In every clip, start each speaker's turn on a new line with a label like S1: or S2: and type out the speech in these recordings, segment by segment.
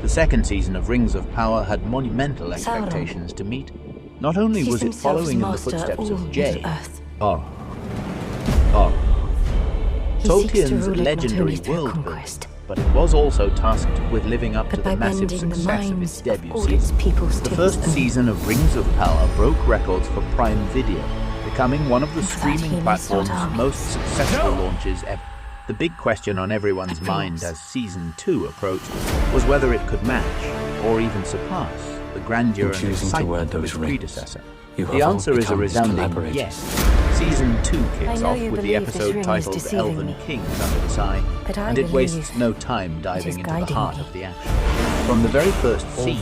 S1: The second season of Rings of Power had monumental expectations to meet. Not only was it following in the footsteps of J.R.R. Tolkien's legendary world building, but it was also tasked with living up to the massive success of its debut season. The first season of Rings of Power broke records for Prime Video, becoming one of the streaming platform's most successful launches ever. The big question on everyone's mind as Season 2 approached was whether it could match, or even surpass, the grandeur and excitement of its predecessor. The answer is a resounding yes. Season 2 kicks off with the episode titled Elven Kings Under the Sky, and it wastes no time diving into the heart of the action. From the very first scene,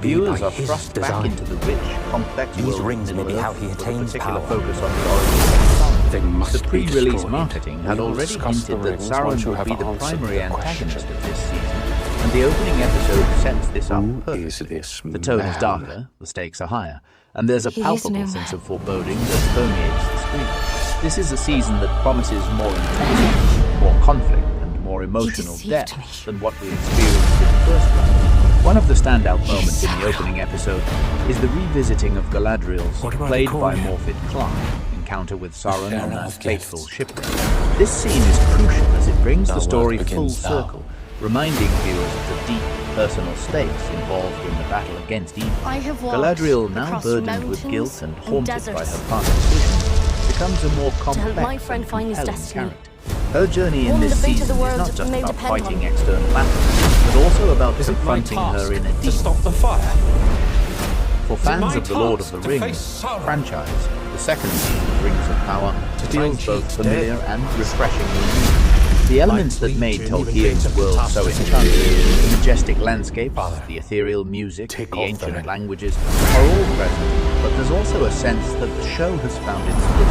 S1: viewers are thrust back into the rich, complex world of Middle-earth with a particular focus on the origins of Sauron. The pre-release marketing had already hinted that Sauron would be the primary antagonist of this season, and the opening episode sets this up perfectly. The tone is darker, the stakes are higher, and there's a palpable sense of foreboding that permeates the screen. This is a season that promises more intensity, more conflict, and more emotional depth than what we experienced in the first one. One of the standout moments in the opening episode is the revisiting of Galadriel's, played by Morfydd Clark, encounter with Sauron on her fateful shipwreck. This scene is crucial as it brings the story full circle, reminding viewers of the deep personal stakes involved in the battle against evil. Galadriel, now burdened with guilt and haunted by her past decisions, becomes a more complex and compelling character. Her journey in this season is not just about fighting external battles, but also about confronting her inner demons. For fans of the Lord of the Rings franchise, the second season of Rings of Power feels both familiar and refreshingly new. The elements that made Tolkien's world so enchanting, the majestic landscapes, the ethereal music, the ancient languages, are all present, but there's also a sense that the show has found its rhythm.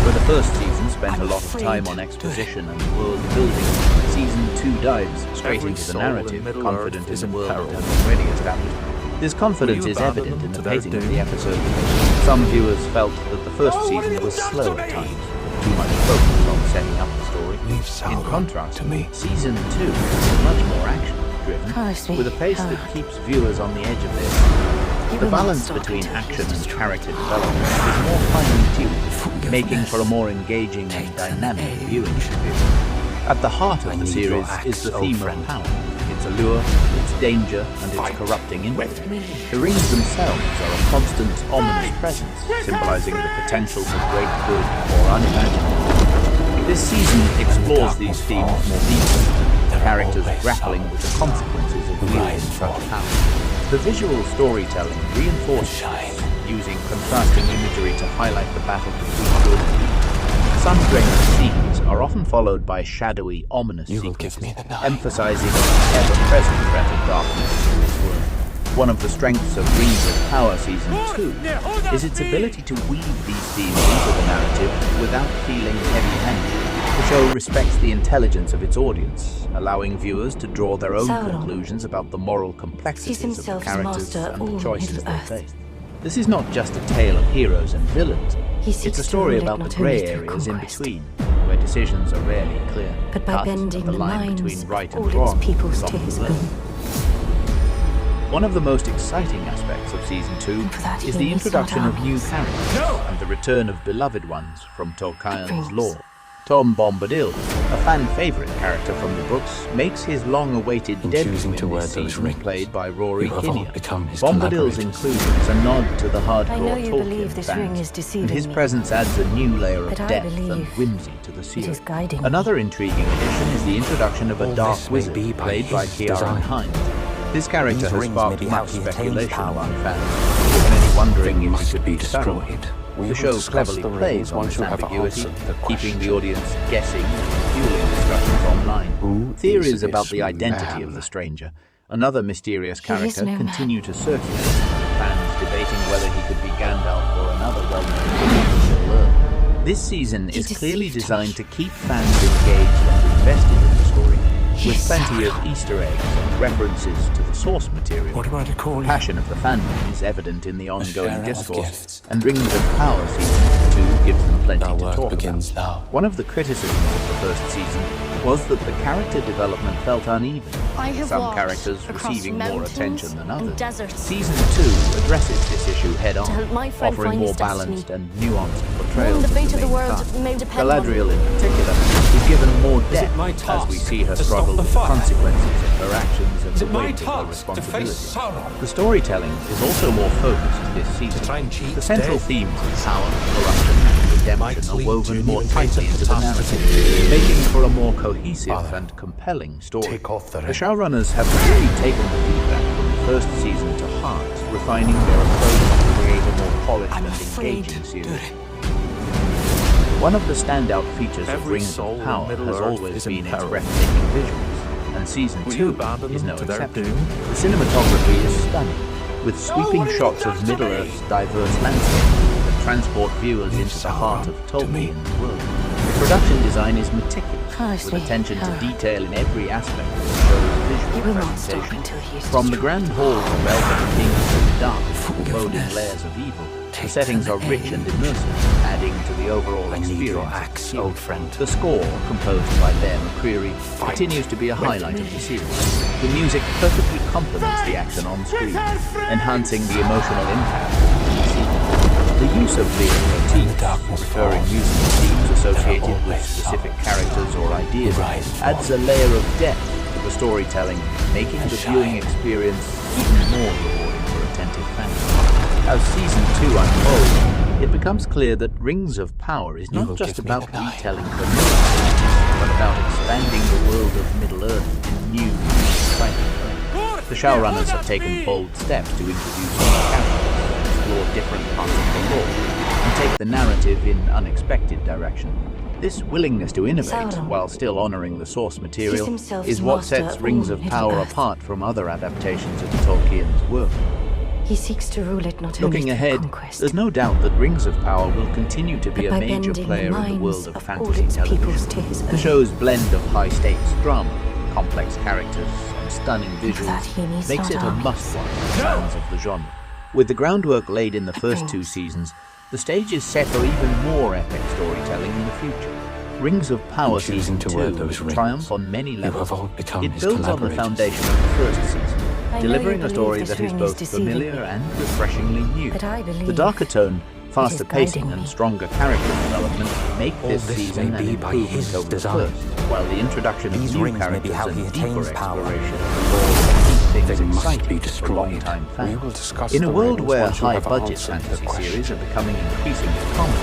S1: Where the first season spent a lot of time on exposition and world building, Season 2 dives straight into the narrative, confident in the world it has already established. This confidence is evident in the pacing of the episode. Some viewers felt that the first season was slow at times, too much focus on setting up the story. In contrast, Season 2 is much more action-driven, with a pace that keeps viewers on the edge of their seat. The balance between action and character development is more finely tuned, making for a more engaging and dynamic viewing experience. At the heart of the series is the theme of power, its allure, its danger, and its corrupting influence. The rings themselves are a constant, ominous presence, symbolizing the potential for great good or unimaginable. This season explores these themes more deeply, characters grappling with the consequences of wielding such power. The visual storytelling reinforces this, using contrasting imagery to highlight the battle between good and evil. Sun-drenched scenes are often followed by shadowy, ominous sequences, emphasizing the ever-present threat of darkness in this world. One of the strengths of Rings of Power Season 2 is its ability to weave these themes into the narrative without feeling heavy-handed. The show respects the intelligence of its audience, allowing viewers to draw their own conclusions about the moral complexities of the characters and the choices they face. This is not just a tale of heroes and villains. It's a story about the grey areas in between, where decisions are rarely clear,
S2: but by bending
S1: the line between right and wrong
S2: peoples to his will.
S1: One of the most exciting aspects of Season 2 is the introduction of new characters and the return of beloved ones from Tolkien's lore. Tom Bombadil, a fan-favourite character from the books, makes his long-awaited debut in this season, played by Rory Kinnear. Bombadil's inclusion is a nod to the hardcore Tolkien fans, and his presence adds a new layer of depth and whimsy to the series. Another intriguing addition is the introduction of a dark wizard, played by J.R.R. This character has sparked much speculation among fans, with many wondering if he could be destroyed. The show cleverly plays on this ambiguity, keeping the audience guessing and fueling discussions online. Theories about the identity of the stranger, another mysterious character, continue to circulate, with fans debating whether he could be Gandalf or another well-known figure of Middle-earth. This season is clearly designed to keep fans engaged and invested in the story, with plenty of Easter eggs and references to the source material. The passion of the fandom is evident in the ongoing discourse, and Rings of Power Season 2 gives them plenty to talk about. One of the criticisms of the first season was that the character development felt uneven,
S2: I have
S1: some
S2: walked
S1: characters
S2: across
S1: receiving more
S2: mountains
S1: attention than
S2: and
S1: others.
S2: deserts
S1: Season 2 addresses this issue head-on,
S2: to help my friend
S1: offering
S2: find
S1: more
S2: his
S1: balanced
S2: destiny.
S1: and nuanced
S2: Knowing
S1: portrayals
S2: the
S1: of
S2: fate
S1: the
S2: of the
S1: main
S2: world
S1: cast.
S2: may depend on
S1: Galadriel in particular is given more
S3: Is it
S1: depth
S3: my
S1: as
S3: task
S1: we see her
S3: to
S1: struggle
S3: stop the
S1: with the
S3: fire?
S1: consequences of her actions and
S3: Is
S1: the
S3: it my
S1: weight of her
S3: task to face
S1: responsibility.
S3: Sauron?
S1: The storytelling is also more focused this season.
S3: Try and cheat
S1: The central
S3: death?
S1: themes of power, corruption, and redemption
S3: Might
S1: are
S3: lead
S1: woven
S3: to
S1: more
S3: an
S1: tightly
S3: even
S1: into the
S3: greater
S1: narrative, making for a more cohesive
S3: Father,
S1: and compelling story.
S3: take off the
S1: The
S3: ring.
S1: showrunners have really taken the feedback from the first season to heart, refining their approach to create a more polished
S3: I'm
S1: and
S3: afraid
S1: engaging
S3: to
S1: series.
S3: do it.
S1: One of the standout features of
S3: Every
S1: Rings
S3: soul
S1: of
S3: in
S1: Power has
S3: Middle-earth
S1: always
S3: is in
S1: been its
S3: peril.
S1: breathtaking visuals, and Season
S3: Will you
S1: 2
S3: abandon
S1: is
S3: them
S1: no
S3: to their
S1: exception.
S3: doom?
S1: The cinematography is stunning, with sweeping shots of Middle-earth's diverse landscape that transport viewers into the heart of Tolkien's world. The production design is meticulous,
S2: Honestly,
S1: with attention to
S2: how?
S1: detail in every aspect of the show's
S2: He
S1: visual
S2: will not stop
S1: presentation.
S2: until he is
S1: From the
S2: destroyed.
S1: grand halls of Elven Kings to the dark, foreboding
S3: Forgiveness.
S1: layers of evil, the
S3: Take
S1: settings are
S3: an
S1: rich
S3: aim.
S1: and immersive, adding to the overall
S3: I need
S1: experience.
S3: your
S1: of the
S3: axe,
S1: series.
S3: old friend.
S1: The score, composed by Bear McCreary,
S3: Fight
S1: continues to be a
S3: with
S1: highlight
S3: me.
S1: of the series. The music perfectly complements the action on screen, enhancing the emotional impact of the sequence. The use of leitmotifs,
S3: darkness
S1: recurring
S3: falls,
S1: musical themes associated
S3: there are
S1: with
S3: always
S1: specific
S3: some
S1: characters or ideas,
S3: rise and
S1: adds a layer of depth to the storytelling, making the viewing experience even more rewarding for attentive fans. As Season 2 unfolds, it becomes clear that Rings of Power is not
S3: will
S1: just
S3: give me
S1: about
S3: the knife.
S1: retelling familiar stories, but about expanding the world of Middle-earth in new, exciting ways. The showrunners have taken bold steps to introduce new characters, explore different parts of the lore, and take the narrative in unexpected directions. This willingness to innovate
S2: Sauron
S1: while still honoring the source material
S2: himself
S1: is what
S2: master
S1: sets
S2: of
S1: Rings
S2: all
S1: of Power
S2: Middle-earth.
S1: apart from other adaptations of Tolkien's work.
S2: He seeks to rule it not only
S1: Looking
S2: through
S1: ahead,
S2: conquest,
S1: there's no doubt that Rings of Power will continue to be
S2: but
S1: a
S2: by
S1: major
S2: bending
S1: player
S2: the
S1: in the
S2: minds
S1: world of
S2: all
S1: fantasy
S2: its peoples
S1: television.
S2: to his
S1: The
S2: own.
S1: show's blend of high-stakes drama, complex characters, and stunning
S2: For that
S1: visuals
S2: he needs
S1: makes
S2: not
S1: it a
S2: armies.
S1: must-watch for fans of the genre. With the groundwork laid in the first two
S2: dreams.
S1: seasons, the stage is set for even more epic storytelling in the future. Rings of Power
S3: In choosing
S1: Season
S3: to wear
S1: 2
S3: those
S1: will
S3: rings,
S1: triumph on many levels.
S3: have all become
S1: It
S3: his
S1: builds on the
S3: collaborators.
S1: foundation of the first season,
S2: I know
S1: delivering
S2: you
S1: a story
S2: believe
S1: that
S2: this
S1: is
S2: ring is
S1: both
S2: deceiving
S1: familiar
S2: me,
S1: and refreshingly new.
S2: but I believe
S1: The darker tone, faster
S2: is
S1: pacing,
S2: guiding
S1: and
S2: me.
S1: stronger character development make
S3: All
S1: this
S3: this
S1: season
S3: may
S1: an
S3: be by
S1: improvement
S3: his
S1: over the
S3: design.
S1: first, while the introduction of
S3: These
S1: new
S3: rings may be
S1: characters
S3: how he
S1: and deeper
S3: attains power.
S1: exploration of the lore keep
S3: They
S1: things
S3: must be
S1: exciting for
S3: destroyed.
S1: long-time
S4: We
S1: fans.
S4: will discuss
S1: In a
S4: the
S1: world
S4: rings
S1: where
S4: once you have
S1: high-budget
S4: answered the
S1: fantasy
S4: question.
S1: series are becoming increasingly common,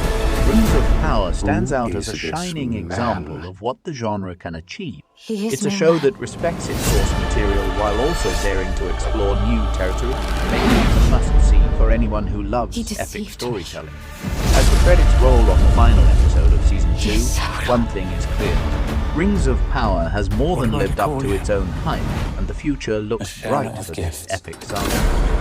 S1: Rings of Power stands out as
S4: is
S1: a
S4: this
S1: shining
S4: man?
S1: example of what the genre can achieve.
S2: He is
S1: It's a
S2: no
S1: show
S2: man.
S1: that respects its source material while also daring to explore new territory, making it a must-see for anyone who loves
S2: He
S1: epic
S2: deceived me.
S1: storytelling. As the credits roll on the final episode of Season 2,
S2: Yes, Sauron.
S1: one thing is clear. Rings of Power has more
S3: What
S1: than
S3: am I to
S1: lived up
S3: call
S1: to
S3: you?
S1: its own hype, and the future looks
S3: sharer
S1: bright
S3: of
S1: for
S3: gifts.
S1: this epic saga.